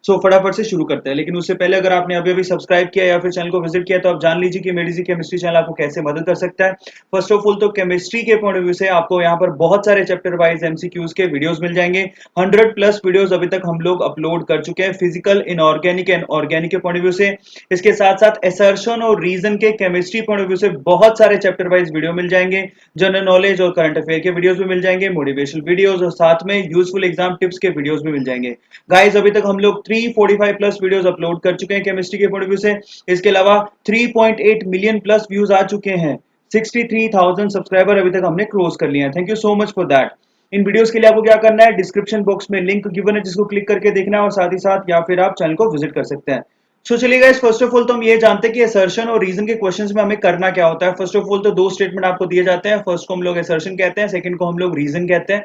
सो फटाफट से शुरू करते हैं, लेकिन उससे पहले अगर आपने अभी अभी सब्सक्राइब किया या फिर चैनल को विजिट किया तो आप जान लीजिए कि मेडिजी केमिस्ट्री चैनल आपको कैसे मदद कर सकता है। फर्स्ट ऑफ ऑल तो केमिस्ट्री के पॉइंट ऑफ व्यू से आपको यहाँ पर बहुत सारे चैप्टर वाइज एमसीक्यूज के वीडियोस मिल जाएंगे। 100+ वीडियोस अभी तक हम लोग अपलोड कर चुके हैं फिजिकल, इनऑर्गेनिक एंड ऑर्गेनिक के पॉइंट ऑफ व्यू से। इसके साथ साथ असर्शन और रीजन के केमिस्ट्री पॉइंट ऑफ व्यू से बहुत सारे चैप्टर वाइज वीडियो मिल जाएंगे। जनरल नॉलेज और करंट अफेयर के वीडियोस भी मिल जाएंगे, मोटिवेशनल वीडियोस और साथ में यूजफुल एग्जाम टिप्स के वीडियोस भी मिल जाएंगे। गाइस अभी तक हम लोग 345+ वीडियोस अपलोड कर चुके हैं केमिस्ट्री के पॉइंट ऑफ व्यू से। इसके अलावा 3.8 मिलियन प्लस व्यूज आ चुके हैं। 63,000 सब्सक्राइबर अभी तक हमने क्रॉस कर लिया है। Thank you so much for that. In videos के लिए आपको क्या करना है, डिस्क्रिप्शन बॉक्स में लिंक गिवन है जिसको क्लिक करके देखना है, और साथ ही साथ या फिर आप चैनल को विजिट कर सकते हैं। सो चलिए गाइस, फर्स्ट ऑफ ऑल तो हम ये जानते हैं कि असर्शन और रीजन के क्वेश्चंस में हमें करना क्या होता है। फर्स्ट ऑफ ऑल तो दो स्टेटमेंट आपको दिए जाते हैं, फर्स्ट को हम लोग असर्शन कहते हैं, सेकंड को हम लोग रीजन कहते हैं।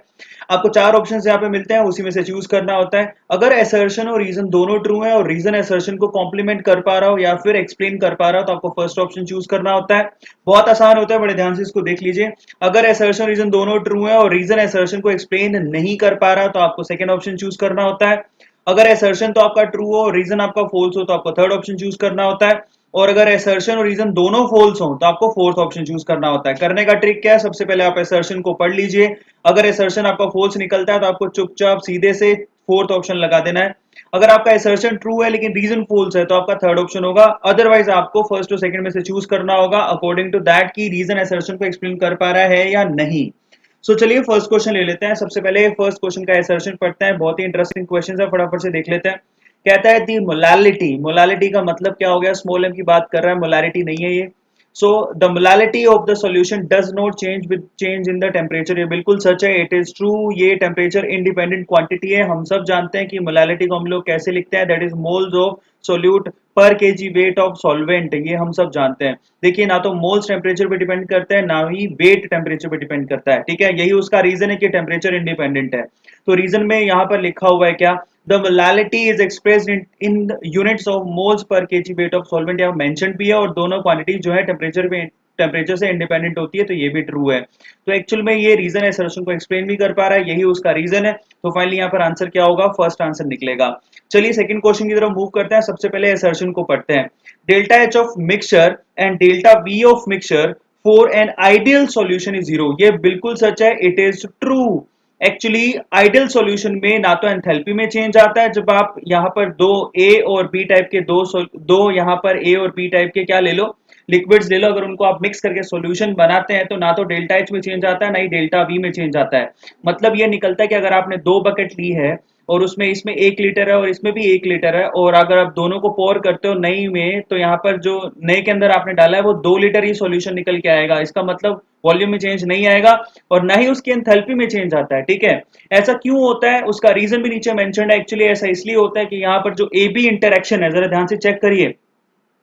आपको चार ऑप्शंस यहाँ पे मिलते हैं, उसी में से चूज करना होता है। अगर असर्शन और रीजन दोनों ट्रू है और रीजन असर्शन को कॉम्प्लीमेंट कर पा रहा हो या फिर एक्सप्लेन कर पा रहा हो तो आपको फर्स्ट ऑप्शन चूज करना होता है। बहुत आसान होता है, बड़े ध्यान से इसको देख लीजिए। अगर असर्शन रीजन दोनों ट्रू है और रीजन असर्शन को एक्सप्लेन नहीं कर पा रहा तो आपको सेकंड ऑप्शन चूज करना होता है। अगर असर्शन तो आपका ट्रू हो और रीजन आपका फॉल्स हो तो आपको थर्ड ऑप्शन चूज करना होता है। और अगर असर्शन और रीजन दोनों फॉल्स हो तो आपको फोर्थ ऑप्शन चूज करना होता है। करने का ट्रिक क्या है, सबसे पहले आप असर्शन को पढ़ लीजिए। अगर असर्शन आपका फॉल्स निकलता है तो आपको चुपचाप सीधे से फोर्थ ऑप्शन लगा देना है। अगर आपका असर्शन ट्रू है लेकिन रीजन फॉल्स है तो आपका थर्ड ऑप्शन होगा। अदरवाइज आपको फर्स्ट और सेकंड में से चूज करना होगा अकॉर्डिंग टू दैट कि रीजन असर्शन को एक्सप्लेन कर पा रहा है या नहीं। चलिए फर्स्ट क्वेश्चन ले लेते हैं। सबसे पहले फर्स्ट क्वेश्चन का असर्शन पढ़ते हैं, बहुत ही इंटरेस्टिंग क्वेश्चन है, फटाफट से देख लेते हैं। कहता है दी मोलालिटी, मोलालिटी का मतलब क्या हो गया, स्मॉल एम की बात कर रहा है, मोलालिटी नहीं है ये। So the molality of the solution does not change with change in the temperature, ये बिल्कुल सच है, इट इज ट्रू। ये टेम्परेचर इंडिपेंडेंट क्वांटिटी है। हम सब जानते हैं कि मोलालिटी को हम लोग कैसे लिखते हैं, that is moles of solute पर केजी वेट ऑफ सॉल्वेंट, ये हम सब जानते हैं। देखिए ना तो मोल्स टेम्परेचर पे डिपेंड करता है ना ही वेट टेम्परेचर पे डिपेंड करता है, ठीक है। यही उसका रीजन है कि टेम्परेचर इंडिपेंडेंट है। तो रीजन में यहाँ पर लिखा हुआ है क्या, the molality is expressed in units of moles per KG weight of solvent, यहाँ मेंशन भी है, और दोनों क्वांटिटी जो है टेम्परेचर से इंडिपेंडेंट होती है, तो ये भी ट्रू है। तो एक्चुअल में ये रीजन है, असर्शन को एक्सप्लेन भी कर पा रहा है, यही उसका रीजन है। तो फाइनली यहाँ पर आंसर क्या होगा, फर्स्ट आंसर निकलेगा। चलिए सेकंड क्वेश्चन की तरफ मूव करते हैं। सबसे पहले असर्शन को पढ़ते हैं। Delta H of mixture and delta we of mixture for an ideal solution is zero, ये बिल्कुल सच है, it is true. Actually ideal solution में ना तो एंथैल्पी में चेंज आता है, जब आप यहाँ पर दो ए और बी टाइप के दो यहाँ पर ए और बी टाइप के क्या ले लो, लिक्विड्स ले लो, अगर उनको आप मिक्स करके सॉल्यूशन बनाते हैं तो ना तो डेल्टा एच में चेंज आता है ना ही डेल्टा वी में चेंज आता है। मतलब ये निकलता है कि अगर आपने दो बकेट ली है और उसमें इसमें 1 लीटर है और इसमें भी 1 लीटर है, और अगर आप दोनों को पोर करते हो नई में तो यहाँ पर जो नए के अंदर आपने डाला है वो 2 लीटर ही सॉल्यूशन निकल के आएगा। इसका मतलब वॉल्यूम में चेंज नहीं आएगा और ना ही उसकी एंथैल्पी में चेंज आता है, ठीक है। ऐसा क्यों होता है, उसका रीजन भी नीचे मेंशन्ड है। एक्चुअली ऐसा इसलिए होता है कि यहाँ पर जो ए बी इंटरेक्शन है, जरा ध्यान से चेक करिए,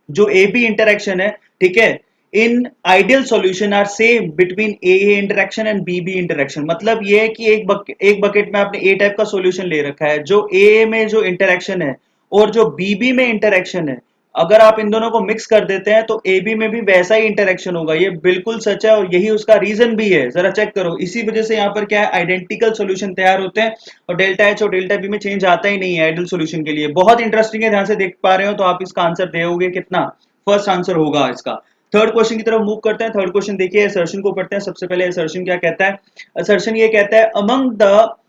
जो ए बी इंटरेक्शन है, ठीक है, in ideal solution are same between A interaction and B B interaction. मतलब ये है कि एक बकेट में आपने ए टाइप का सॉल्यूशन ले रखा है, जो ए में जो इंटरेक्शन है और जो बी बी में इंटरेक्शन है, अगर आप इन दोनों को मिक्स कर देते हैं तो ए बी में भी वैसा ही इंटरेक्शन होगा। ये बिल्कुल सच है और यही उसका रीजन भी है, जरा चेक करो। इसी वजह से यहाँ पर क्या है, आइडेंटिकल सॉल्यूशन तैयार होते हैं और डेल्टा एच और डेल्टा बी में चेंज आता ही नहीं है आइडियल सॉल्यूशन के लिए। बहुत इंटरेस्टिंग है, ध्यान से देख पा रहे हो तो आप इसका आंसर दोगे कितना, फर्स्ट आंसर होगा इसका। थर्ड क्वेश्चन की तरफ मूव करते हैं। थर्ड क्वेश्चन देखिए, असर्शन को पढ़ते हैं। सबसे पहले असर्शन क्या कहता है, असर्शन ये कहता है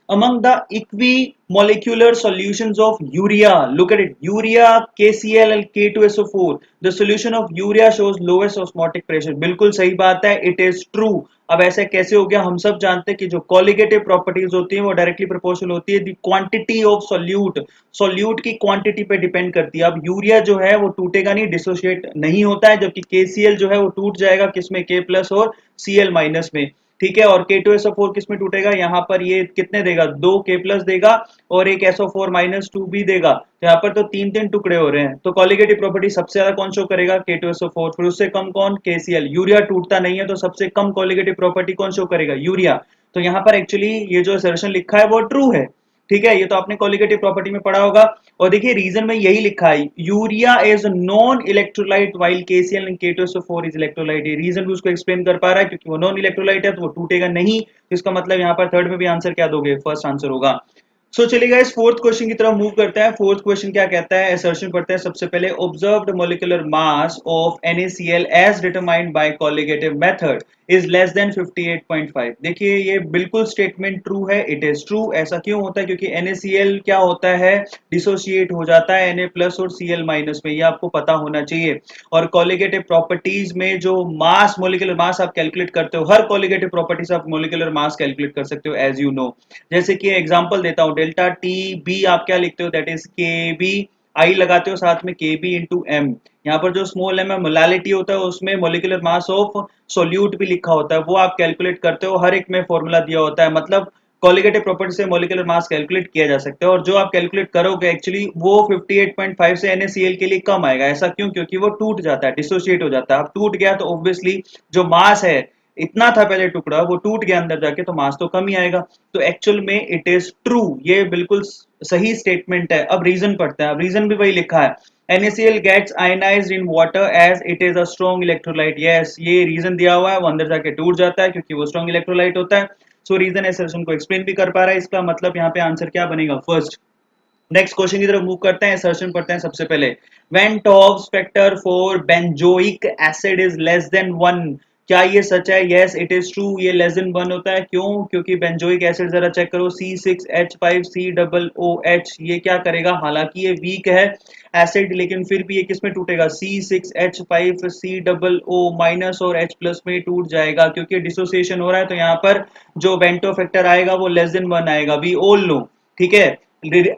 among the equimolecular solutions of urea, look at it, urea KCl and K2SO4, the solution of urea shows lowest osmotic pressure, बिल्कुल सही बात है, it is true। अब ऐसे कैसे हो गया, हम सब जानते हैं कि जो कॉलिगेटिव प्रॉपर्टीज होती है वो डायरेक्टली प्रोपोर्शनल होती है दी क्वांटिटी ऑफ सोल्यूट, सोल्यूट की क्वांटिटी पे डिपेंड करती है। अब यूरिया जो है वो टूटेगा नहीं, डिसोशिएट नहीं होता है, जबकि KCl जो है वो टूट जाएगा किसमें, K प्लस और Cl माइनस में, ठीक है। और K2SO4 किस में टूटेगा, यहाँ पर ये कितने देगा, 2 K प्लस देगा और एक SO4 माइनस 2 भी देगा। तो यहाँ पर तो तीन तीन टुकड़े हो रहे हैं। तो कॉलिगेटिव प्रॉपर्टी सबसे ज्यादा कौन शो करेगा, K2SO4, फिर उससे कम कौन, KCl। यूरिया टूटता नहीं है तो सबसे कम कॉलिगेटिव प्रॉपर्टी कौन शो करेगा, यूरिया। तो यहाँ पर एक्चुअली ये जो असर्शन लिखा है वो ट्रू है, ठीक है। ये तो आपने कॉलिगेटिव प्रॉपर्टी में पढ़ा होगा। और देखिए रीजन में यही लिखा है, urea is non electrolyte while KCl and K2SO4 is electrolyte. ये रीजन भी उसको एक्सप्लेन कर पा रहा है, क्योंकि वो नॉन इलेक्ट्रोलाइट है तो वो टूटेगा नहीं। तो इसका मतलब यहाँ पर थर्ड में भी आंसर क्या दोगे, फर्स्ट आंसर होगा। सो चलिए गाइस फोर्थ क्वेश्चन की तरफ मूव करते हैं। फोर्थ क्वेश्चन क्या कहता है, असर्शन पढ़ते हैं सबसे पहले। Observed molecular mass of NaCl as determined by colligative method is less than 58.5। देखिए ये बिल्कुल स्टेटमेंट ट्रू है, इट इज ट्रू। ऐसा क्यों होता है, क्योंकि NaCl क्या होता है, डिसोशिएट हो जाता है Na प्लस और Cl माइनस में, ये आपको पता होना चाहिए। और कोलिगेटिव प्रॉपर्टीज में जो मास, मोलिकुलर मास आप कैलकुलेट करते हो, हर कोलिगेटिव प्रॉपर्टीज आप मोलिकुलर मास कैलकुलेट कर सकते हो एज यू नो। जैसे कि एग्जांपल देता हूं, डेल्टा टी बी आप क्या लिखते हो, दैट इज के बी, आई लगाते हो साथ में के बी इंटू एम। यहाँ पर जो स्मॉल एम है मोलालिटी होता है, उसमें मोलिकुलर मास ऑफ सोल्यूट भी लिखा होता है, वो आप कैलकुलेट करते हो, हर एक में फॉर्मूला दिया होता है। मतलब कोलिगेटिव प्रॉपर्टी से मोलिकुलर मास कैलकुलेट किया जा सकता है, और जो आप कैलकुलेट करोगे एक्चुअली वो 58.5 से NaCl के लिए कम आएगा। ऐसा क्यों, क्योंकि वो टूट जाता है, डिसोशिएट हो जाता है। अब टूट गया तो ऑब्वियसली जो मास है, इतना था पहले टुकड़ा, वो टूट गया अंदर जाके, तो मास तो कम ही आएगा। तो एक्चुअल में इट इज ट्रू, ये बिल्कुल सही स्टेटमेंट है। अब रीजन पढ़ते हैं, अब रीजन भी वही लिखा है। NaCl gets ionized in water as it is a strong electrolyte। yes, ये रीजन दिया हुआ है, वो अंदर जाके टूट जाता है क्योंकि वो स्ट्रॉन्ग इलेक्ट्रोलाइट होता है। सो रीजन असर्शन को एक्सप्लेन भी कर पा रहा है, इसका मतलब यहाँ पे आंसर क्या बनेगा, फर्स्ट। नेक्स्ट क्वेश्चन की तरफ मूव करते हैं, असर्शन पढ़ते हैं सबसे पहले। When tops factor for benzoic acid is less then 1, क्या ये सच है? यस इट इज ट्रू, ये लेस देन 1 होता है। क्यों? क्योंकि बेंजोइक एसिड जरा चेक करो, C6H5COOH, ये क्या करेगा, हालांकि ये वीक है एसिड, लेकिन फिर भी ये किस में टूटेगा, C6H5COO माइनस और H प्लस में टूट जाएगा, क्योंकि डिसोसिएशन हो रहा है। तो यहाँ पर जो बेंटो फैक्टर आएगा वो लेस देन 1 आएगा, वी ऑल नो। ठीक है,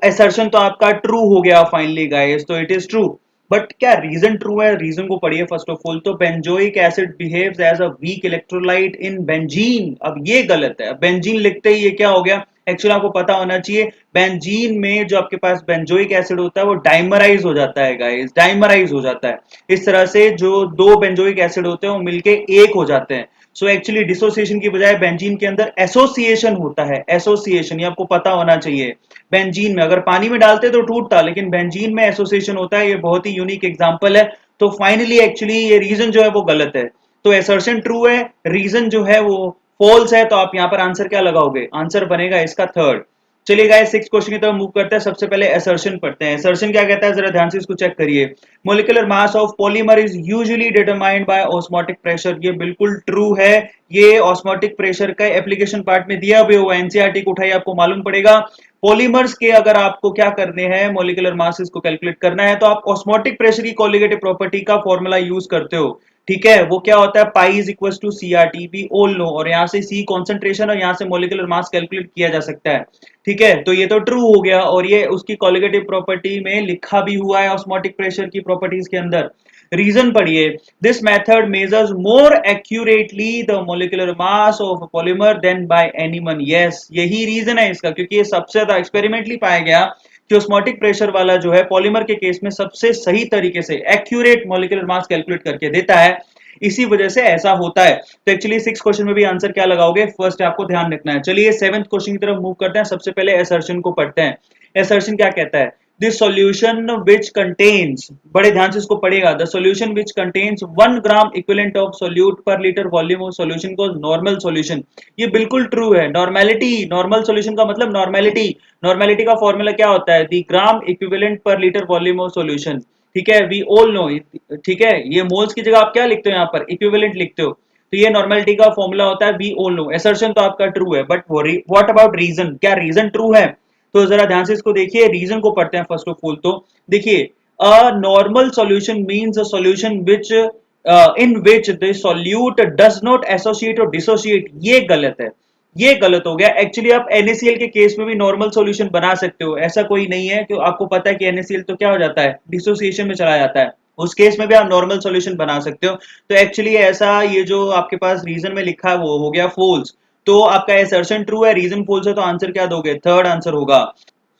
असर्शन तो आपका ट्रू हो गया फाइनली गाइस, तो इट इज ट्रू। बट क्या रीजन ट्रू है? रीजन को पढ़िए फर्स्ट ऑफ ऑल। तो benzoic acid behaves as a weak electrolyte in benzene, अब ये गलत है। बेंजीन लिखते ही ये क्या हो गया, एक्चुअली आपको पता होना चाहिए, बेंजीन में जो आपके पास बेंजोइक एसिड होता है वो डाइमराइज हो जाता है गाइस, डाइमराइज हो जाता है। इस तरह से जो दो बेंजोइक एसिड होते हैं वो मिलके एक हो जाते हैं। सो एक्चुअली डिसोसिएशन की बजाय बेंजीन के अंदर एसोसिएशन होता है, एसोसिएशन, ये आपको पता होना चाहिए। बेंजीन में अगर पानी में डालते तो टूटता, लेकिन बेंजीन में एसोसिएशन होता है, ये बहुत ही यूनिक एग्जांपल है। तो फाइनली एक्चुअली ये रीजन जो है वो गलत है, तो एसर्शन ट्रू है, रीजन जो है वो फॉल्स है। तो आप यहाँ पर आंसर क्या लगाओगे, आंसर बनेगा इसका थर्ड। चलिए गाइस सिक्स क्वेश्चन की तरफ मूव करते हैं, सबसे पहले असर्शन पढ़ते हैं। असर्शन क्या कहता है, जरा ध्यान से इसको चेक करिए। Molecular mass of polymer is usually determined by osmotic pressure, ये बिल्कुल ट्रू है। ये ऑस्मोटिक प्रेशर का एप्लीकेशन पार्ट में दिया भी हुआ, एनसीईआरटी को उठाइए, आपको मालूम पड़ेगा। पॉलीमर्स के अगर आपको क्या करने हैं, मोलिकुलर मासेस को कैलकुलेट करना है, तो आप ऑस्मोटिक प्रेशर की कोलिगेटिव प्रॉपर्टी का फॉर्मूला यूज करते हो। ठीक है, वो क्या होता है, pi is equal to CRT, we all know. और यहाँ से C कॉन्सेंट्रेशन और यहाँ से मोलिकुलर मास कैलकुलेट किया जा सकता है। ठीक है, तो ये तो ट्रू हो गया, और ये उसकी कोलिगेटिव प्रॉपर्टी में लिखा भी हुआ है ऑस्मोटिक प्रेशर की प्रॉपर्टीज के अंदर। रीजन पढ़िए, this method measures more accurately the molecular mass of polymer than by anyone. Yes, यही रीजन है इसका, क्योंकि ये सबसे ज्यादा एक्सपेरिमेंटली पाया गया कि ऑस्मोटिक प्रेशर वाला जो है पॉलीमर के केस में सबसे सही तरीके से एक्यूरेट मोलिकुलर मास कैलकुलेट करके देता है, इसी वजह से ऐसा होता है। तो एक्चुअली सिक्स क्वेश्चन में भी आंसर क्या लगाओगे, फर्स्ट आपको ध्यान रखना है। चलिए सेवंथ क्वेश्चन की तरफ मूव करते हैं, सबसे पहले असर्शन को पढ़ते हैं। असर्शन क्या कहता है, दिस सॉल्यूशन विच कंटेन्स, बड़े ध्यान से इसको पढ़ेगा, the solution which contains 1 gram equivalent of solute पर लीटर वॉल्यूम ऑफ सॉल्यूशन को नॉर्मल सॉल्यूशन। ये बिल्कुल ट्रू है। नॉर्मेलिटी, नॉर्मल सॉल्यूशन का मतलब नॉर्मेलिटी, नॉर्मेलिटी का फॉर्मूला क्या होता है, द ग्राम इक्विवेलेंट पर लीटर वॉल्यूम ऑफ सॉल्यूशन। ठीक है, वी ऑल नो। ठीक है, ये मोल्स की जगह आप क्या लिखते हो, यहाँ पर इक्विवेलेंट लिखते हो, तो ये नॉर्मेलिटी का फॉर्मूला होता है, वी ऑल नो। असर्शन तो आपका ट्रू है, बट व्हाट अबाउट रीजन, क्या रीजन ट्रू है? तो जरा ध्यान से इसको देखिए, रीजन को पढ़ते हैं फर्स्ट ऑफ ऑल। तो देखिए, a normal solution means a solution which in which the solute does not associate और डिसोसिएट, ये गलत है, ये गलत हो गया। एक्चुअली आप NaCl के केस में भी नॉर्मल सॉल्यूशन बना सकते हो, ऐसा कोई नहीं है कि आपको पता है कि NaCl तो क्या हो जाता है, डिसोसिएशन में चला जाता है, उस केस में भी आप नॉर्मल सॉल्यूशन बना सकते हो। तो एक्चुअली ऐसा, ये जो आपके पास रीजन में लिखा है वो हो गया फॉल्स। तो आपका असर्शन ट्रू है, रीजन फॉल्स है, तो आंसर क्या दोगे, थर्ड आंसर होगा।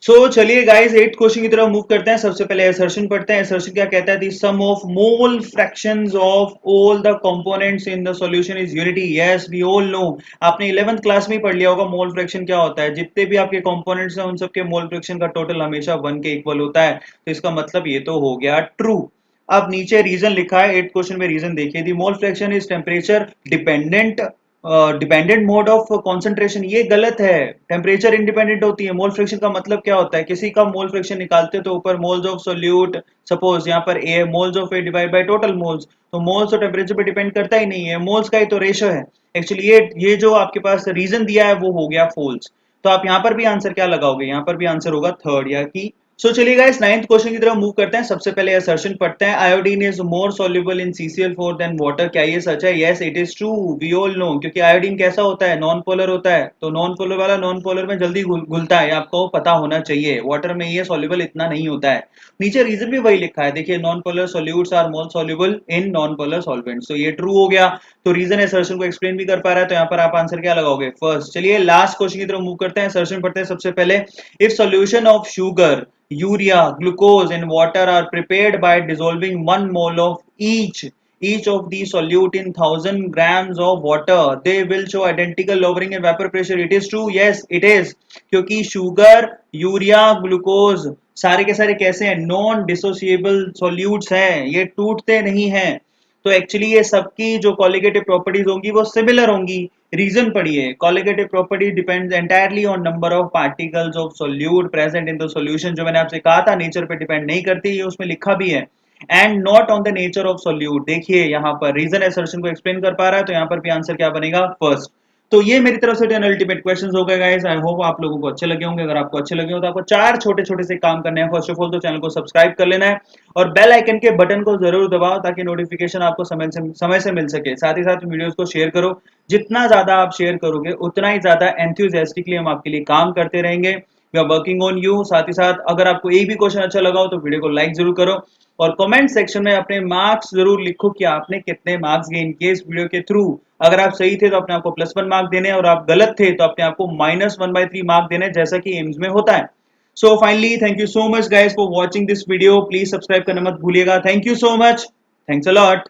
सो चलिए गाइस एट क्वेश्चन की तरफ मूव करते हैं, सबसे पहले असर्शन पढ़ते हैं। असर्शन क्या कहता है, the sum of mole fractions of all the components in the solution is unity. Yes, we all know, आपने 11th क्लास में ही पढ़ लिया होगा मोल फ्रैक्शन क्या होता है। जितने भी आपके कंपोनेंट्स हैं उन सबके मोल फ्रैक्शन का टोटल हमेशा 1 के इक्वल होता है। तो इसका मतलब ये तो हो गया ट्रू। अब नीचे रीजन लिखा है, एट क्वेश्चन में रीजन देखिए, the mole fraction is temperature dependent, dependent mode of concentration, ये गलत है। टेम्परेचर इंडिपेंडेंट होती है। मोल फ्रैक्शन का मतलब क्या होता है, किसी का मोल फ्रैक्शन निकालते हो तो ऊपर मोल्स ऑफ सोल्यूट, सपोज यहाँ पर A moles of A divide by total moles, तो मोल्स तो टेम्परेचर पे डिपेंड करता ही नहीं है, मोल्स का ही तो रेशो है। एक्चुअली ये जो आपके पास रीजन दिया है वो हो गया फॉल्स। तो आप यहाँ पर भी आंसर क्या लगाओगे, यहाँ पर भी आंसर होगा थर्ड या की। सो चलिए गाइस, नाइन्थ क्वेश्चन की तरफ मूव करते हैं। सबसे पहले असर्शन पढ़ते हैं, iodine is more soluble in CCl4 than water. क्या ये सच है? Yes it is true, we all know. क्योंकि आयोडीन कैसा होता है, नॉन पोलर होता है, तो नॉन पोलर वाला नॉन पोलर में जल्दी घुलता है, आपको पता होना चाहिए। वाटर में ये सॉल्युबल इतना नहीं होता है। नीचे रीजन भी वही लिखा है, देखिए non polar solutes are more soluble in non polar solvents, तो ये ट्रू हो गया। तो रीजन असर्शन को एक्सप्लेन भी कर पा रहा है, तो यहाँ पर आप आंसर क्या लगाओगे, फर्स्ट। चलिए लास्ट क्वेश्चन की तरफ मूव करते हैं, असर्शन पढ़ते हैं सबसे पहले। If solution of sugar, urea, glucose and water are prepared by dissolving 1 mole of each of these solute in 1000 grams of water, they will show identical lowering in vapor pressure. It is true, yes it is, क्योंकि sugar, urea, glucose सारे के सारे कैसे हैं, non डिसोसिएबल solutes हैं, ये टूटते नहीं हैं। तो एक्चुअली ये सबकी जो कॉलिगेटिव प्रॉपर्टीज होंगी वो सिमिलर होंगी। रीजन पढ़िए, colligative property depends entirely on number of particles of solute present in the solution. जो मैंने आपसे कहा था नेचर पे डिपेंड नहीं करती, ये उसमें लिखा भी है। And not on the nature of solute. देखिए यहाँ पर रीजन असर्शन को एक्सप्लेन कर पा रहा है, तो यहाँ पर भी आंसर क्या बनेगा, फर्स्ट। तो ये मेरी तरफ से 10 अल्टीमेट क्वेश्चंस हो गए गाइस। आई होप आप लोगों को अच्छे लगे होंगे। अगर आपको अच्छे लगे हो तो आपको 4 छोटे छोटे से काम करने हैं। फर्स्ट ऑफ ऑल तो चैनल को सब्सक्राइब कर लेना है और बेल आइकन के बटन को जरूर दबाओ ताकि नोटिफिकेशन आपको समय से मिल सके। साथ ही साथ वीडियोस को शेयर करो, जितना ज्यादा आप शेयर करोगे उतना ही ज्यादा एंथुसियास्टिकली हम आपके लिए काम करते रहेंगे। We are working on you. साथ ही साथ अगर आपको एक भी क्वेश्चन अच्छा लगा हो तो वीडियो को लाइक जरूर करो और कमेंट सेक्शन में अपने मार्क्स जरूर लिखो कि आपने कितने मार्क्स गेन किए इस वीडियो के थ्रू। अगर आप सही थे तो अपने आपको +1 मार्क देने, और आप गलत थे तो अपने आपको -1/3 मार्क देने, जैसा कि एम्स में होता है। So finally thank you so much guys for watching this video. Please subscribe करना मत भूलिएगा। Thank you so much, thanks a lot.